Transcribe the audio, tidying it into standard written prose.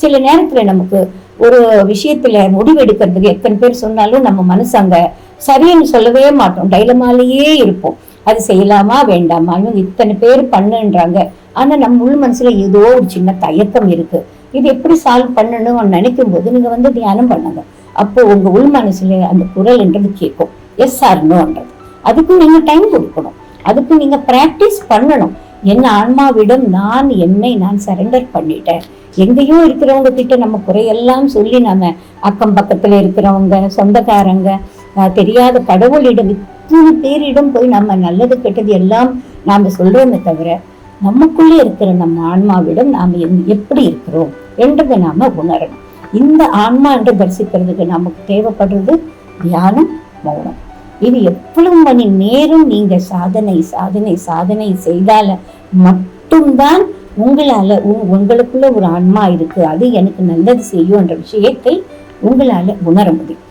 சில நேரத்துல நமக்கு ஒரு விஷயத்துல முடிவெடுக்கிறதுக்கு எத்தனை பேர் சொன்னாலும் நம்ம மனசு அங்க சரின்னு சொல்லவே மாட்டோம், டைலமாலேயே இருப்போம். அது செய்யலாமா வேண்டாமா, இவங்க இத்தனை பேர் பண்ணுன்றாங்க, ஆனா நம்ம உள் மனசுல ஏதோ ஒரு சின்ன தயக்கம் இருக்கு. இது எப்படி சால்வ் பண்ணணும்னு நினைக்கும் போது நீங்க தியானம் பண்ணுங்க. அப்போ உங்க உள் மனசுல அந்த குரல்ன்றது கேட்கும், எஸ் ஆர் நோன்றது. அதுக்கும் நீங்க டைம் கொடுக்கணும், அதுக்கு நீங்க பிராக்டிஸ் பண்ணணும். என்ன ஆன்மாவிடம் நான் சரண்டர் பண்ணிட்டேன். எங்கேயோ இருக்கிறவங்க கிட்ட நம்ம குறையெல்லாம் சொல்லி நம்ம அக்கம் பக்கத்துல இருக்கிறவங்க, சொந்தக்காரங்க, தெரியாத கடவுளிடம், இத்தனை பேரிடம் போய் நம்ம நல்லது கெட்டது எல்லாம் நாம சொல்றோமே தவிர நமக்குள்ளே இருக்கிற நம்ம ஆன்மாவிடம் நாம எப்படி இருக்கிறோம் என்றதை நாம உணரணும். இந்த ஆன்மா என்று தரிசிக்கிறதுக்கு நமக்கு தேவைப்படுறது தியானம், மௌனம். இது எவ்வளவு மணி நேரம் நீங்க சாதனை சாதனை சாதனை செய்தால மட்டும்தான் உங்களால உங்களுக்குள்ள ஒரு ஆன்மா இருக்கு, அது எனக்கு நல்லது செய்யும் என்ற விஷயத்தை உங்களால உணர முடியும்.